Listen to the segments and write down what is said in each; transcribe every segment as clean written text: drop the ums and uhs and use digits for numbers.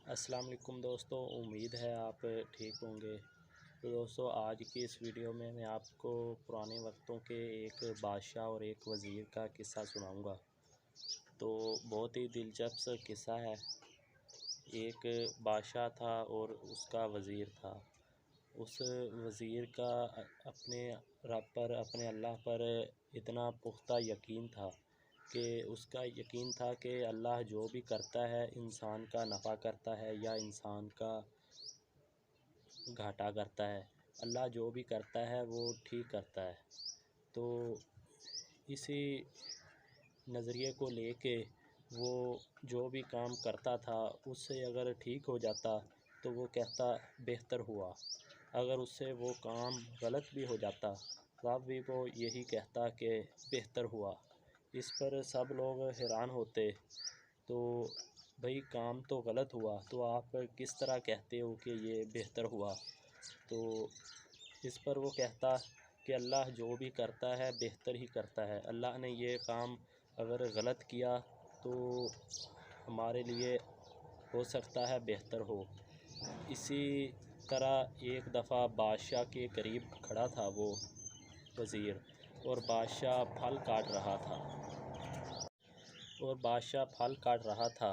अस्सलाम वालेकुम दोस्तों, उम्मीद है आप ठीक होंगे। तो दोस्तों, आज की इस वीडियो में मैं आपको पुराने वक्तों के एक बादशाह और एक वज़ीर का किस्सा सुनाऊंगा। तो बहुत ही दिलचस्प किस्सा है। एक बादशाह था और उसका वज़ीर था। उस वज़ीर का अपने रब पर, अपने अल्लाह पर इतना पुख्ता यकीन था कि उसका यकीन था कि अल्लाह जो भी करता है इंसान का नफ़ा करता है या इंसान का घाटा करता है। अल्लाह जो भी करता है वो ठीक करता है। तो इसी नज़रिए को लेके वो जो भी काम करता था उससे अगर ठीक हो जाता तो वो कहता बेहतर हुआ। अगर उससे वो काम गलत भी हो जाता तब भी वो यही कहता कि बेहतर हुआ। इस पर सब लोग हैरान होते। तो भाई, काम तो गलत हुआ तो आप किस तरह कहते हो कि ये बेहतर हुआ। तो इस पर वो कहता कि अल्लाह जो भी करता है बेहतर ही करता है। अल्लाह ने ये काम अगर गलत किया तो हमारे लिए हो सकता है बेहतर हो। इसी तरह एक दफ़ा बादशाह के करीब खड़ा था वो वज़ीर, और बादशाह फल काट रहा था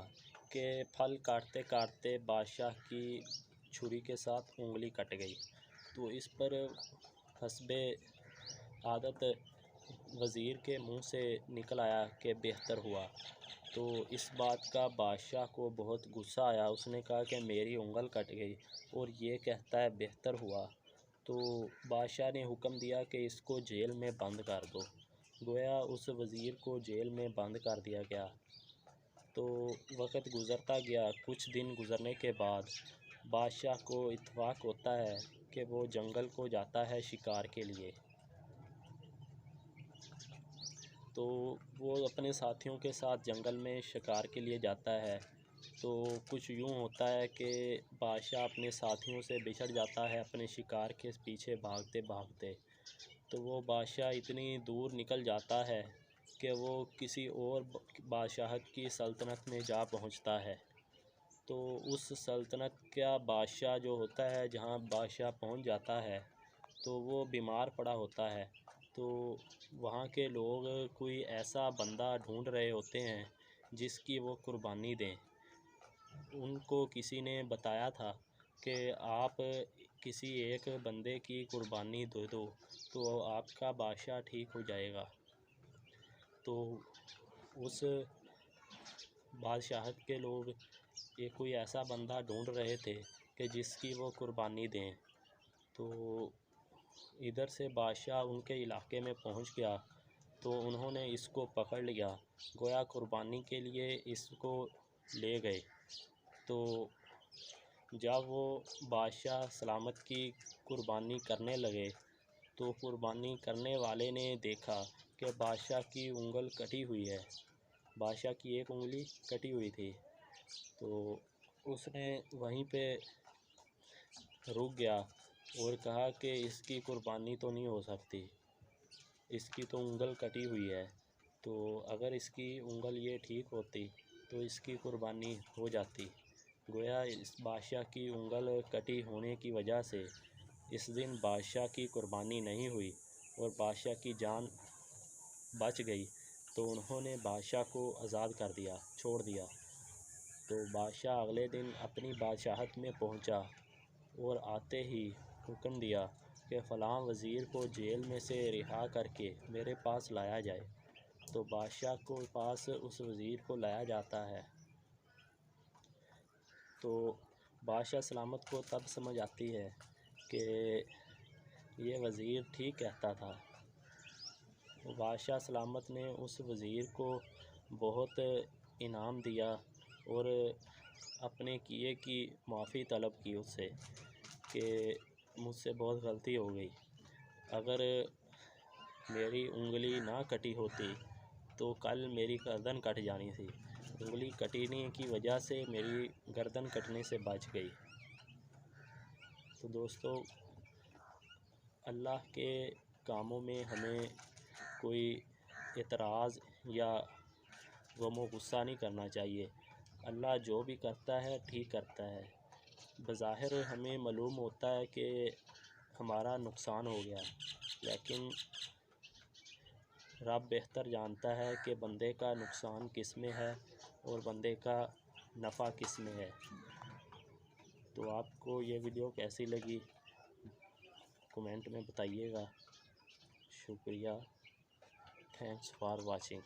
कि फल काटते काटते बादशाह की छुरी के साथ उंगली कट गई। तो इस पर हस्बे आदत वज़ीर के मुंह से निकल आया कि बेहतर हुआ। तो इस बात का बादशाह को बहुत गुस्सा आया। उसने कहा कि मेरी उंगल कट गई और ये कहता है बेहतर हुआ। तो बादशाह ने हुक्म दिया कि इसको जेल में बंद कर दो। गोया उस वज़ीर को जेल में बंद कर दिया गया। तो वक़्त गुज़रता गया। कुछ दिन गुज़रने के बाद बादशाह को इत्तफ़ाक़ होता है कि वो जंगल को जाता है शिकार के लिए। तो वो अपने साथियों के साथ जंगल में शिकार के लिए जाता है। तो कुछ यूँ होता है कि बादशाह अपने साथियों से बिछड़ जाता है अपने शिकार के पीछे भागते भागते। तो वो बादशाह इतनी दूर निकल जाता है कि वो किसी और बादशाहत की सल्तनत में जा पहुंचता है। तो उस सल्तनत का बादशाह जो होता है, जहां बादशाह पहुंच जाता है, तो वो बीमार पड़ा होता है। तो वहाँ के लोग कोई ऐसा बंदा ढूंढ रहे होते हैं जिसकी वो कुर्बानी दें। उनको किसी ने बताया था कि आप किसी एक बंदे की कुर्बानी दे दो तो आपका बादशाह ठीक हो जाएगा। तो उस बादशाहत के लोग कोई ऐसा बंदा ढूंढ रहे थे कि जिसकी वो कुर्बानी दें। तो इधर से बादशाह उनके इलाके में पहुंच गया तो उन्होंने इसको पकड़ लिया। गोया कुर्बानी के लिए इसको ले गए। तो जब वो बादशाह सलामत की कुर्बानी करने लगे तो कुर्बानी करने वाले ने देखा कि बादशाह की उंगल कटी हुई है। बादशाह की एक उंगली कटी हुई थी। तो उसने वहीं पे रुक गया और कहा कि इसकी कुर्बानी तो नहीं हो सकती, इसकी तो उंगल कटी हुई है। तो अगर इसकी उंगल ये ठीक होती तो इसकी कुर्बानी हो जाती। गोया इस बादशाह की उंगल कटी होने की वजह से इस दिन बादशाह की कुर्बानी नहीं हुई और बादशाह की जान बच गई। तो उन्होंने बादशाह को आज़ाद कर दिया, छोड़ दिया। तो बादशाह अगले दिन अपनी बादशाहत में पहुंचा और आते ही हुक्म दिया कि फ़लाँ वज़ीर को जेल में से रिहा करके मेरे पास लाया जाए। तो बादशाह को पास उस वज़ीर को लाया जाता है। तो बादशाह सलामत को तब समझ आती है कि ये वज़ीर ठीक कहता था। तो बादशाह सलामत ने उस वज़ीर को बहुत इनाम दिया और अपने किए की माफ़ी तलब की उससे कि मुझसे बहुत गलती हो गई। अगर मेरी उंगली ना कटी होती तो कल मेरी गर्दन कट जानी थी। उंगली कटने की वजह से मेरी गर्दन कटने से बच गई। तो दोस्तों, अल्लाह के कामों में हमें कोई एतराज़ या गम व गुस्सा नहीं करना चाहिए। अल्लाह जो भी करता है ठीक करता है। बज़ाहिर हमें मालूम होता है कि हमारा नुकसान हो गया, लेकिन रब बेहतर जानता है कि बंदे का नुकसान किस में है और बंदे का नफ़ा किस में है। तो आपको ये वीडियो कैसी लगी कमेंट में बताइएगा। शुक्रिया, थैंक्स फॉर वाचिंग।